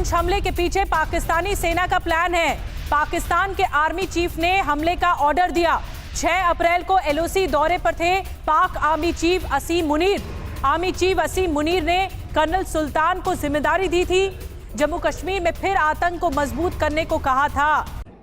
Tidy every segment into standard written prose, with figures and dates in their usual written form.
पुंछ हमले के पीछे पाकिस्तानी सेना का प्लान है। पाकिस्तान के आर्मी चीफ ने हमले का ऑर्डर दिया। 6 अप्रैल को एलओसी दौरे पर थे पाक आर्मी चीफ असीम मुनीर। आर्मी चीफ असीम मुनीर ने कर्नल सुल्तान को जिम्मेदारी दी थी। जम्मू कश्मीर में फिर आतंक को मजबूत करने को कहा था।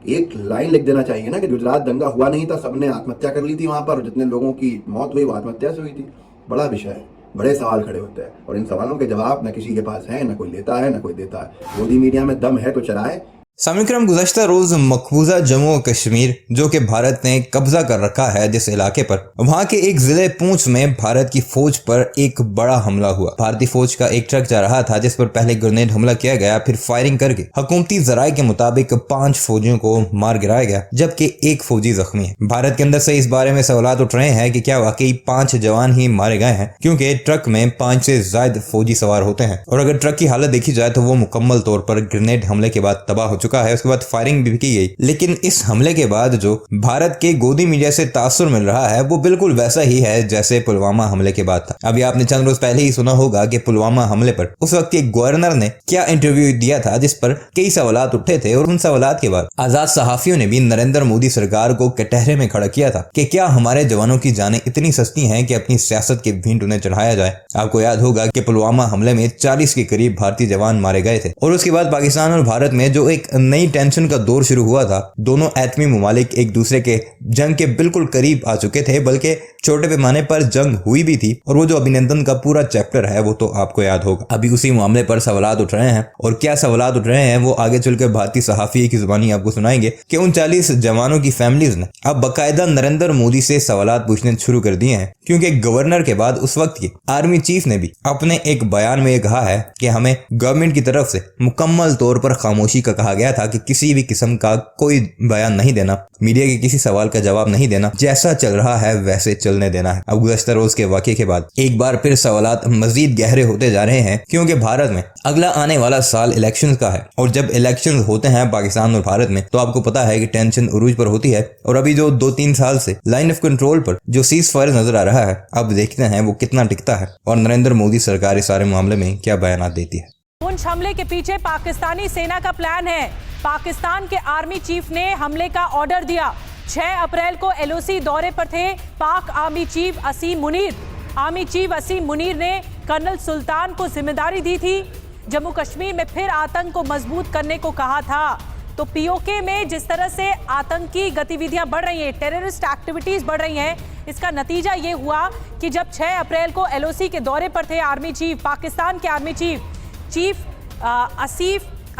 एक लाइन लिख देना चाहिए ना कि गुजरात दंगा हुआ नहीं था, सबने आत्महत्या कर ली थी वहां पर, जितने लोगों की मौत हुई वो आत्महत्या से हुई थी। बड़ा विषय है, बड़े सवाल खड़े होते हैं और इन सवालों के जवाब न किसी के पास है, न कोई लेता है, न कोई देता है। मोदी मीडिया में दम है तो चलाए। समीक्रम गुज़श्ता रोज मकबूजा जम्मू और कश्मीर जो कि भारत ने कब्जा कर रखा है जिस इलाके पर, वहां के एक जिले पूंछ में भारत की फौज पर एक बड़ा हमला हुआ। भारतीय फौज का एक ट्रक जा रहा था जिस पर पहले ग्रेनेड हमला किया गया, फिर फायरिंग करके हुकूमती जराये के मुताबिक 5 फौजियों को मार गिराया गया जबकि 1 फौजी जख्मी है। भारत के अंदर से इस बारे में सवाल उठ रहे हैं कि क्या वाकई 5 जवान ही मारे गए हैं, क्योंकि ट्रक में 5 से ज्यादा फौजी सवार होते हैं और अगर ट्रक की हालत देखी जाए तो वो मुकम्मल तौर पर ग्रेनेड हमले के बाद तबाह हो चुका है। उसके बाद फायरिंग भी की गई, लेकिन इस हमले के बाद जो भारत के गोदी मीडिया से तासुर मिल रहा है वो बिल्कुल वैसा ही है जैसे पुलवामा हमले के बाद था। अभी आपने चंद रोज पहले ही सुना होगा कि पुलवामा हमले पर उस वक्त के गवर्नर ने क्या इंटरव्यू दिया था जिस पर कई सवालात उठे थे और उन सवालात के बाद आजाद सहाफियों ने भी नरेंद्र मोदी सरकार को कटहरे में खड़ा किया था कि क्या हमारे जवानों की जानें इतनी सस्ती हैं कि अपनी सियासत के भींट उन्हें चढ़ाया जाए। आपको याद होगा कि पुलवामा हमले में 40 के करीब भारतीय जवान मारे गए थे और उसके बाद पाकिस्तान और भारत में जो एक नई टेंशन का दौर शुरू हुआ था। दोनों एटमी ममालिक एक दूसरे के जंग के बिल्कुल करीब आ चुके थे, बल्कि छोटे पैमाने पर जंग हुई भी थी और वो जो अभिनंदन का पूरा चैप्टर है वो तो आपको याद होगा। अभी उसी मामले पर सवालात उठ रहे हैं और क्या सवालात उठ रहे हैं वो आगे चलकर भारतीय सहाफी की जुबानी आपको सुनाएंगे कि उन 40 जवानों की फैमिलीज ने अब बाकायदा नरेंद्र मोदी से सवालात पूछने शुरू कर दिए हैं, क्योंकि गवर्नर के बाद उस वक्त के आर्मी चीफ ने भी अपने एक बयान में कहा है कि हमें गवर्नमेंट की तरफ से मुकम्मल तौर पर खामोशी का कहा गया था कि किसी भी किस्म का कोई बयान नहीं देना, मीडिया के किसी सवाल का जवाब नहीं देना, जैसा चल रहा है वैसे चलने देना है। अब गुज़श्ता रोज के वाक़े के बाद एक बार फिर सवालात मजीद गहरे होते जा रहे हैं, क्योंकि भारत में अगला आने वाला साल इलेक्शन का है और जब इलेक्शन होते हैं पाकिस्तान और भारत में तो आपको पता है कि टेंशन उरूज पर होती है और अभी जो 2-3 साल से लाइन ऑफ कंट्रोल पर जो सीज फायर नजर आ रहा है, अब देखते हैं वो कितना टिकता है और नरेंद्र मोदी सरकार इस सारे मामले में क्या बयान देती है। पुंछ हमले के पीछे पाकिस्तानी सेना का प्लान है। पाकिस्तान के आर्मी चीफ ने हमले का ऑर्डर दिया। 6 अप्रैल को एलओसी दौरे पर थे पाक आर्मी चीफ असीम मुनीर। आर्मी चीफ असीम मुनीर ने कर्नल सुल्तान को जिम्मेदारी दी थी। जम्मू कश्मीर में फिर आतंक को मजबूत करने को कहा था। तो पीओके में जिस तरह से आतंकी गतिविधियां बढ़ रही हैं, टेररिस्ट एक्टिविटीज बढ़ रही हैं, इसका नतीजा ये हुआ कि जब 6 अप्रैल को एलओसी के दौरे पर थे आर्मी चीफ, पाकिस्तान के आर्मी चीफ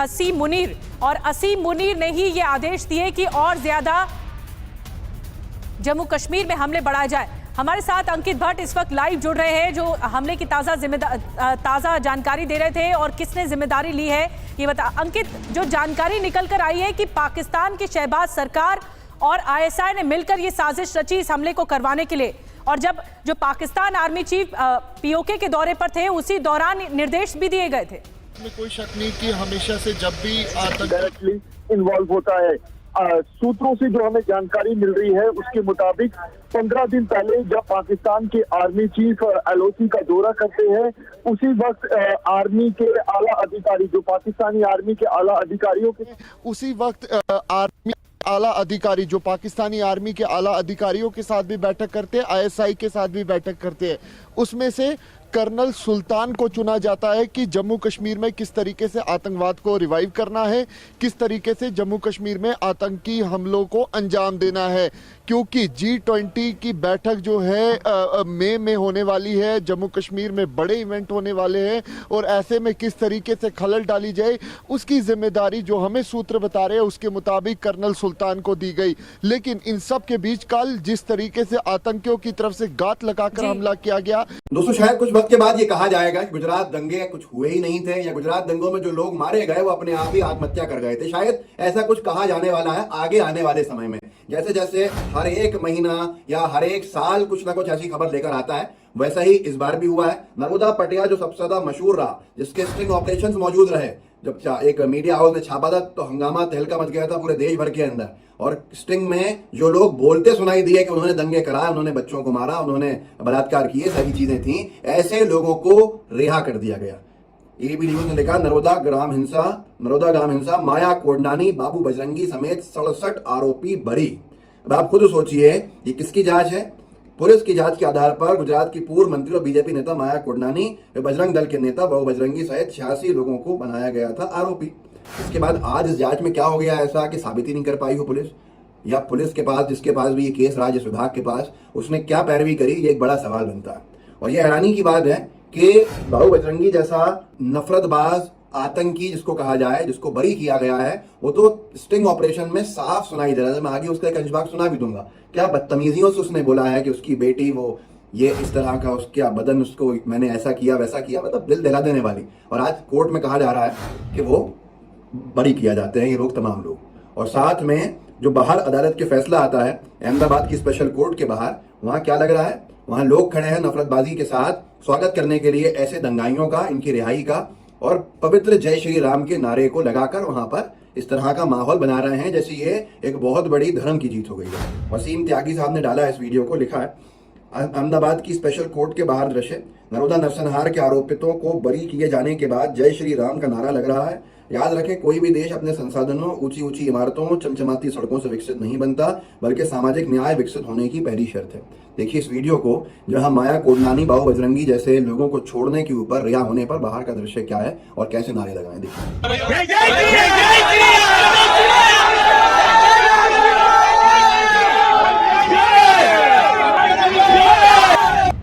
असीम मुनीर, और असीम मुनीर ने ही ये आदेश दिए कि और ज्यादा जम्मू कश्मीर में हमले बढ़ाए जाए। हमारे साथ अंकित भट्ट इस वक्त लाइव जुड़ रहे हैं जो हमले की ताज़ा जानकारी दे रहे थे और किसने जिम्मेदारी ली है ये बता। अंकित, जो जानकारी निकल कर आई है कि पाकिस्तान की शहबाज सरकार और आईएसआई ने मिलकर ये साजिश रची इस हमले को करवाने के लिए, और जब जो पाकिस्तान आर्मी चीफ पीओके के दौरे पर थे उसी दौरान निर्देश भी दिए गए थे। में कोई शक नहीं कि हमेशा से जब भी आतंक डायरेक्टली इन्वॉल्व होता है। सूत्रों से जो हमें जानकारी मिल रही है उसके मुताबिक 15 दिन पहले जब पाकिस्तान के आर्मी चीफ एलओसी का दौरा करते हैं, उसी वक्त आर्मी के आला अधिकारी जो पाकिस्तानी आर्मी के आला अधिकारियों के उसी वक्त आर्मी आला अधिकारी जो पाकिस्तानी आर्मी के आला अधिकारियों के साथ भी बैठक करते हैं, आईएसआई के साथ भी बैठक करते हैं। उसमें से कर्नल सुल्तान को चुना जाता है कि जम्मू कश्मीर में किस तरीके से आतंकवाद को रिवाइव करना है, किस तरीके से जम्मू कश्मीर में आतंकी हमलों को अंजाम देना है, क्योंकि G20 की बैठक जो है मई में होने वाली है। जम्मू कश्मीर में बड़े इवेंट होने वाले हैं और ऐसे में किस तरीके से खलल डाली जाए उसकी जिम्मेदारी जो हमें सूत्र बता रहे हैं उसके मुताबिक कर्नल सुल्तान को दी गई। लेकिन इन सब के बीच कल जिस तरीके से आतंकियों की तरफ से गात लगाकर हमला किया गया, दोस्तों शायद कुछ वक्त के बाद ये कहा जाएगा कि गुजरात दंगे कुछ हुए ही नहीं थे या गुजरात दंगों में जो लोग मारे गए वो अपने आप ही आत्महत्या कर गए थे। शायद ऐसा कुछ कहा जाने वाला है आगे आने वाले समय में। जैसे जैसे हर एक महीना या हर एक साल कुछ ना कुछ ऐसी खबर लेकर आता है, वैसा ही इस बार भी हुआ है। नर्मदा पटिया जो सबसे ज्यादा मशहूर रहा, जिसके स्ट्रिंग ऑपरेशंस मौजूद रहे, जब एक मीडिया हाउस ने छापा था तो हंगामा तहलका मच गया था पूरे देश भर के अंदर। और स्ट्रिंग में जो लोग बोलते सुनाई दिए कि उन्होंने दंगे कराए, उन्होंने बच्चों को मारा, उन्होंने बलात्कार किए, सभी चीजें थी, ऐसे लोगों को रिहा कर दिया गया। एबी न्यूज ने लिखा नरोदा ग्राम हिंसा माया कोडनानी बाबू बजरंगी समेत 67 आरोपी बरी। अब आप खुद सोचिए ये किसकी जांच है? पुलिस की जांच के आधार पर गुजरात की पूर्व मंत्री और बीजेपी नेता माया कोडनानी व बजरंग दल के नेता बाबू बजरंगी सहित 86 लोगों को बनाया गया था आरोपी। इसके बाद आज इस जांच में क्या हो गया ऐसा कि साबित ही नहीं कर पाई हो पुलिस, या पुलिस के पास जिसके पास भी ये केस राजस्व विभाग के पास, उसने क्या पैरवी करी, ये एक बड़ा सवाल बनता है। और ये हैरानी की बात है कि बाबू बजरंगी जैसा नफरतबाज आतंकी जिसको कहा जाए, जिसको बरी किया गया है, वो तो स्टिंग ऑपरेशन में साफ सुनाई दे रहा है। मैं आगे उसका एक अंशभाग सुना भी दूंगा। क्या बदतमीजियों से उसने बोला है कि उसकी बेटी वो ये इस तरह का, उसका बदन, उसको मैंने ऐसा किया वैसा किया, मतलब दिल दहला देने वाली। और आज कोर्ट में कहा जा रहा है कि वो बरी किया जाते हैं ये लोग, तमाम लोग। और साथ में जो बाहर अदालत के फैसला आता है अहमदाबाद की स्पेशल कोर्ट के बाहर, वहां क्या लग रहा है? वहां लोग खड़े हैं नफरतबाजी के साथ स्वागत करने के लिए ऐसे दंगाइयों का, इनकी रिहाई का, और पवित्र जय श्री राम के नारे को लगाकर वहां पर इस तरह का माहौल बना रहे हैं जैसे ये एक बहुत बड़ी धर्म की जीत हो गई है। वसीम त्यागी साहब ने डाला इस वीडियो को, लिखा है अहमदाबाद की स्पेशल कोर्ट के बाहर दृश्य, नरोदा नरसंहार के आरोपितों को बरी किए जाने के बाद जय श्री राम का नारा लग रहा है। याद रखें, कोई भी देश अपने संसाधनों, ऊंची ऊंची इमारतों, चमचमाती सड़कों से विकसित नहीं बनता, बल्कि सामाजिक न्याय विकसित होने की पहली शर्त है। देखिए इस वीडियो को, जहां माया कोडनानी बाबू बजरंगी जैसे लोगों को छोड़ने के ऊपर, रिहा होने पर बाहर का दृश्य क्या है और कैसे नारे लगाए। देखिए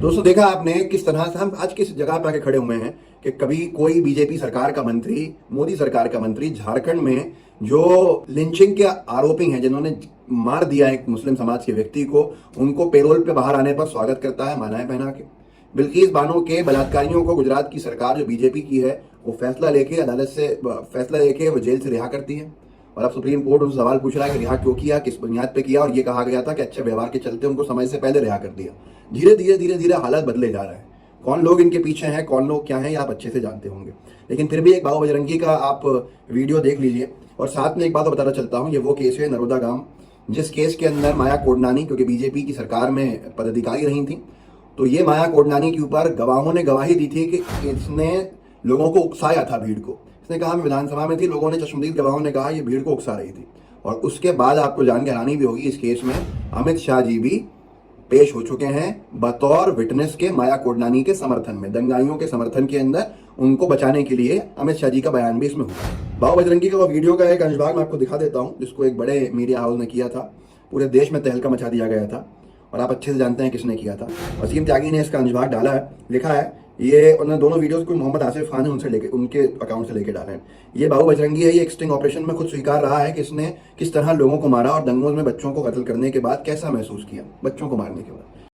दोस्तों, देखा आपने किस तरह से हम आज किस जगह पे आके खड़े हुए हैं कि कभी कोई बीजेपी सरकार का मंत्री, मोदी सरकार का मंत्री झारखंड में जो लिंचिंग के आरोपी हैं, जिन्होंने मार दिया एक मुस्लिम समाज के व्यक्ति को, उनको पेरोल पे बाहर आने पर स्वागत करता है मालाएं पहना के। बिल्किस बानो के बलात्कारियों को गुजरात की सरकार जो बीजेपी की है वो फैसला लेके, अदालत से फैसला लेके वो जेल से रिहा करती है। और अब सुप्रीम कोर्ट उनसे सवाल पूछ रहा है कि रिहा क्यों किया, किस बुनियाद पे किया, और ये कहा गया था कि अच्छे व्यवहार के चलते उनको समय से पहले रिहा कर दिया। धीरे धीरे हालात बदले जा रहे हैं। कौन लोग इनके पीछे हैं, कौन लोग क्या हैं, ये आप अच्छे से जानते होंगे। लेकिन फिर भी एक बाबू बजरंगी का आप वीडियो देख लीजिए। और साथ में एक बात बताना चलता हूँ, ये वो केस है नरोदा गांव, जिस केस के अंदर माया कोडनानी, क्योंकि बीजेपी की सरकार में पदाधिकारी रही थी, तो ये माया कोडनानी के ऊपर गवाहों ने गवाही दी थी कि इसने लोगों को उकसाया था, भीड़ को। इसने कहा मैं विधानसभा में थी, लोगों ने, चश्मदीद गवाहों ने कहा ये भीड़ को उकसा रही थी। और उसके बाद आपको जान के हैरानी भी होगी, इस केस में अमित शाह जी भी पेश हो चुके हैं बतौर विटनेस के माया कोडनानी के समर्थन में, दंगाइयों के समर्थन के अंदर उनको बचाने के लिए अमित शाह जी का बयान भी इसमें हुआ। बाबू बजरंगी का वो वीडियो का एक अंशभाग मैं आपको दिखा देता हूं, जिसको एक बड़े मीडिया हाउस ने किया था, पूरे देश में तहलका मचा दिया गया था, और आप अच्छे से जानते हैं किसने किया था। वसीम त्यागी ने इसका अंशभाग डाला है, लिखा है ये उन्होंने दोनों वीडियोस को मोहम्मद आसिफ खान ने उनसे लेके, उनके अकाउंट से लेके डाले हैं। ये बाबू बजरंगी है, ये एक स्टिंग ऑपरेशन में खुद स्वीकार रहा है कि इसने किस तरह लोगों को मारा और दंगों में बच्चों को कत्ल करने के बाद कैसा महसूस किया, बच्चों को मारने के बाद।